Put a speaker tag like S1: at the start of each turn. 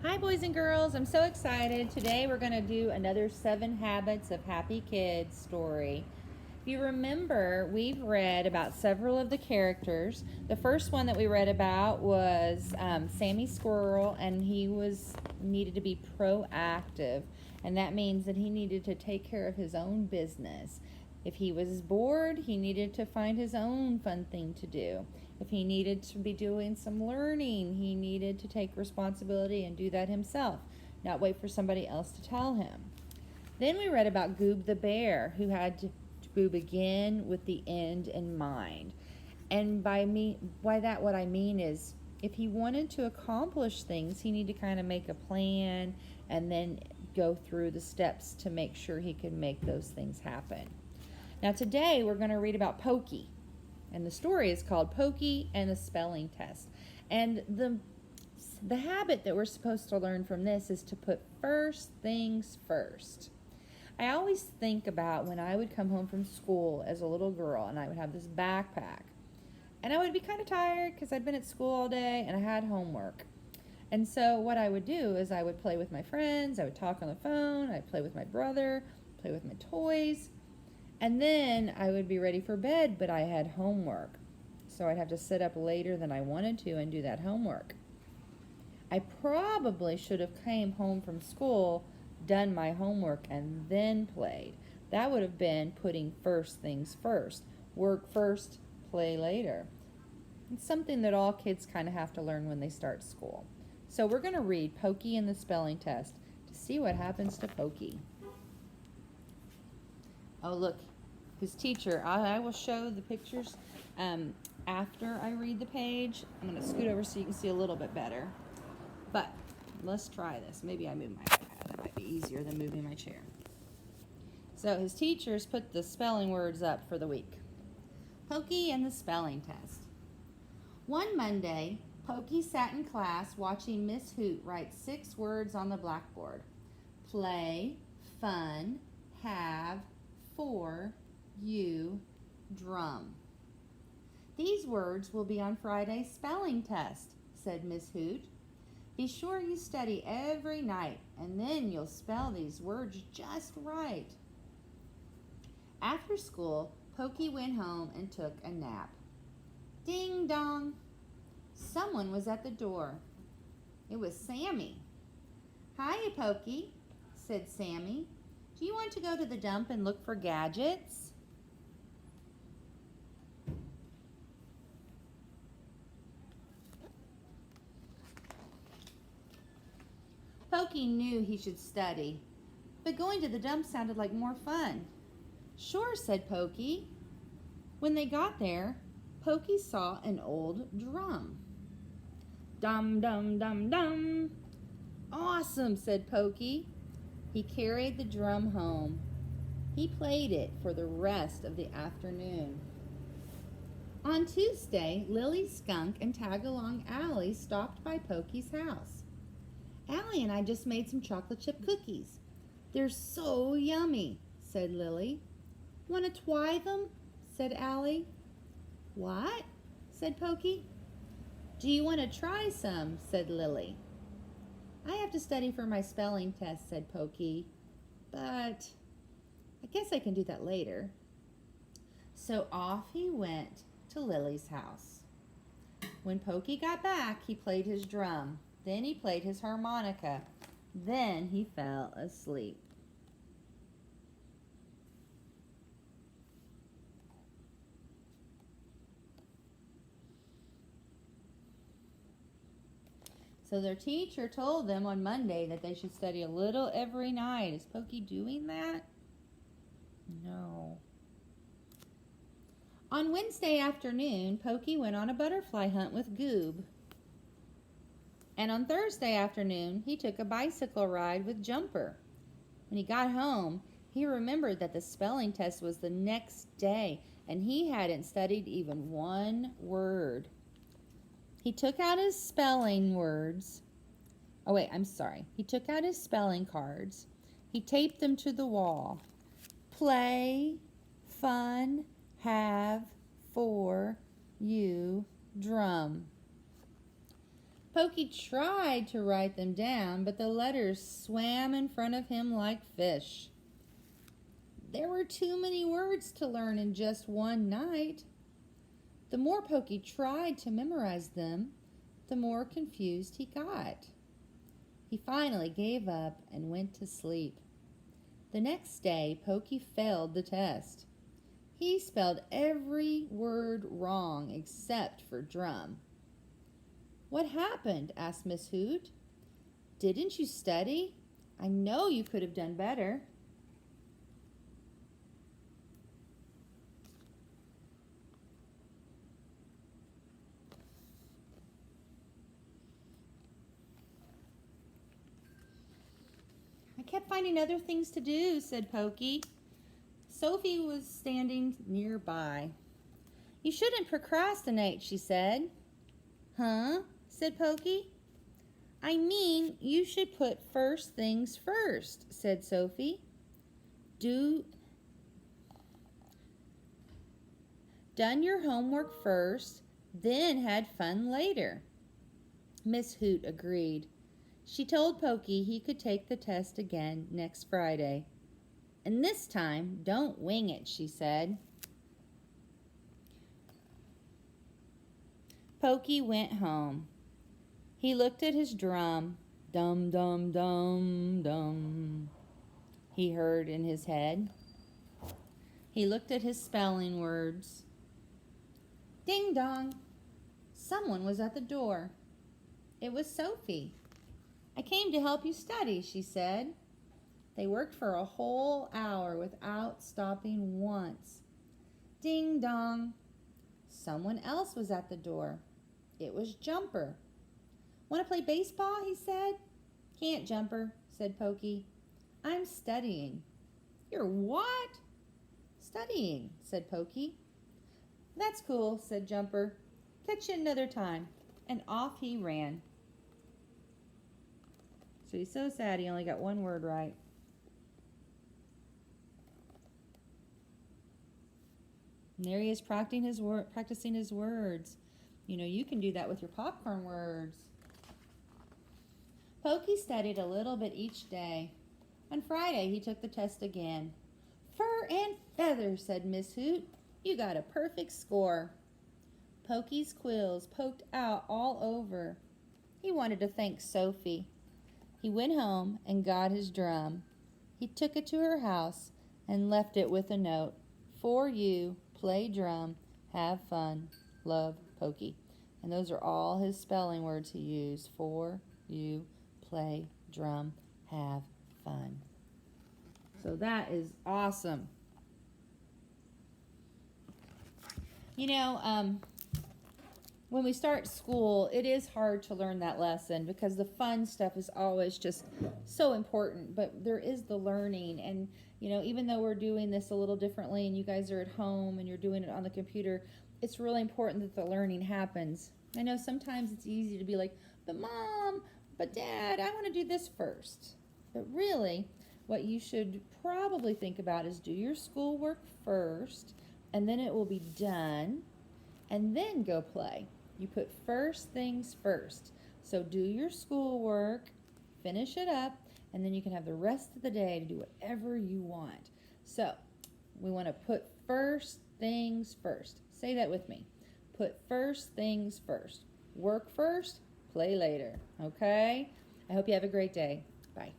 S1: Hi, boys and girls. I'm so excited. Today we're going to do another 7 Habits of Happy Kids story. If you remember, we've read about several of the characters. The first one that we read about was Sammy Squirrel, and he needed to be proactive, and that means that he needed to take care of his own business. If he was bored, he needed to find his own fun thing to do. If he needed to be doing some learning, he needed to take responsibility and do that himself, not wait for somebody else to tell him. Then we read about Goob the bear, who had to begin with the end in mind. And by that, what I mean is, if he wanted to accomplish things, he needed to kind of make a plan and then go through the steps to make sure he could make those things happen. Now today we're going to read about Pokey, and the story is called Pokey and the Spelling Test. And the habit that we're supposed to learn from this is to put first things first. I always think about when I would come home from school as a little girl and I would have this backpack. And I would be kind of tired because I'd been at school all day and I had homework. And so what I would do is I would play with my friends, I would talk on the phone, I'd play with my brother, play with my toys. And then I would be ready for bed, but I had homework. So I'd have to sit up later than I wanted to and do that homework. I probably should have came home from school, done my homework, and then played. That would have been putting first things first. Work first, play later. It's something that all kids kind of have to learn when they start school. So we're going to read Pokey and the Spelling Test to see what happens to Pokey. Oh, look, his teacher. I will show the pictures after I read the page. I'm going to scoot over so you can see a little bit better. But let's try this. Maybe I move my iPad. That might be easier than moving my chair. So his teachers put the spelling words up for the week. Pokey and the Spelling Test. One Monday, Pokey sat in class watching Miss Hoot write 6 words on the blackboard. Play, fun, have, for, you, drum. These words will be on Friday's spelling test, said Miss Hoot. Be sure you study every night, and then you'll spell these words just right. After school, Pokey went home and took a nap. Ding dong! Someone was at the door. It was Sammy. Hiya, Pokey, said Sammy. Do you want to go to the dump and look for gadgets? Pokey knew he should study, but going to the dump sounded like more fun. Sure, said Pokey. When they got there, Pokey saw an old drum. Dum, dum, dum, dum. Awesome, said Pokey. He carried the drum home. He played it for the rest of the afternoon. On Tuesday, Lily Skunk and Tagalong Allie stopped by Pokey's house. Allie and I just made some chocolate chip cookies. They're so yummy, said Lily. Want to try them? Said Allie. What? Said Pokey. Do you want to try some? Said Lily. I have to study for my spelling test, said Pokey, but I guess I can do that later. So off he went to Lily's house. When Pokey got back, he played his drum. Then he played his harmonica. Then he fell asleep. So their teacher told them on Monday that they should study a little every night. Is Pokey doing that? No. On Wednesday afternoon, Pokey went on a butterfly hunt with Goob. And on Thursday afternoon, he took a bicycle ride with Jumper. When he got home, he remembered that the spelling test was the next day, and he hadn't studied even one word. He took out his spelling words. He took out his spelling cards. He taped them to the wall. Play, fun, have, for, you, drum. Pokey tried to write them down, but the letters swam in front of him like fish. There were too many words to learn in just one night. The more Pokey tried to memorize them, the more confused he got. He finally gave up and went to sleep. The next day, Pokey failed the test. He spelled every word wrong except for drum. "What happened?" asked Miss Hoot. "Didn't you study? I know you could have done better." "I kept finding other things to do," said Pokey. Sophie was standing nearby. "You shouldn't procrastinate," she said. "Huh?" said Pokey. "I mean, you should put first things first," said Sophie. Done your homework first, then had fun later." Miss Hoot agreed. She told Pokey he could take the test again next Friday. "And this time, don't wing it," she said. Pokey went home. He looked at his drum. "Dum, dum, dum, dum," he heard in his head. He looked at his spelling words. Ding dong! Someone was at the door. It was Sophie. "I came to help you study," she said. They worked for a whole hour without stopping once. Ding dong! Someone else was at the door. It was Jumper. "Want to play baseball?" he said. "Can't, Jumper," said Pokey. "I'm studying." "You're what?" "Studying," said Pokey. "That's cool," said Jumper. "Catch you another time." And off he ran. So he's so sad he only got one word right. And there he is practicing his words. You know, you can do that with your popcorn words. Pokey studied a little bit each day. On Friday, he took the test again. "Fur and feather," said Miss Hoot. "You got a perfect score." Pokey's quills poked out all over. He wanted to thank Sophie. He went home and got his drum. He took it to her house and left it with a note. "For you, play drum, have fun, love, Pokey." And those are all his spelling words he used. For you, play drum, have fun. So that is awesome. You know, when we start school, it is hard to learn that lesson because the fun stuff is always just so important. But there is the learning. And, you know, even though we're doing this a little differently and you guys are at home and you're doing it on the computer, it's really important that the learning happens. I know sometimes it's easy to be like, "But Mom, but Dad, I want to do this first." But really, what you should probably think about is do your schoolwork first, and then it will be done, and then go play. You put first things first. So do your schoolwork, finish it up, and then you can have the rest of the day to do whatever you want. So we want to put first things first. Say that with me. Put first things first. Work first, play later. Okay? I hope you have a great day. Bye.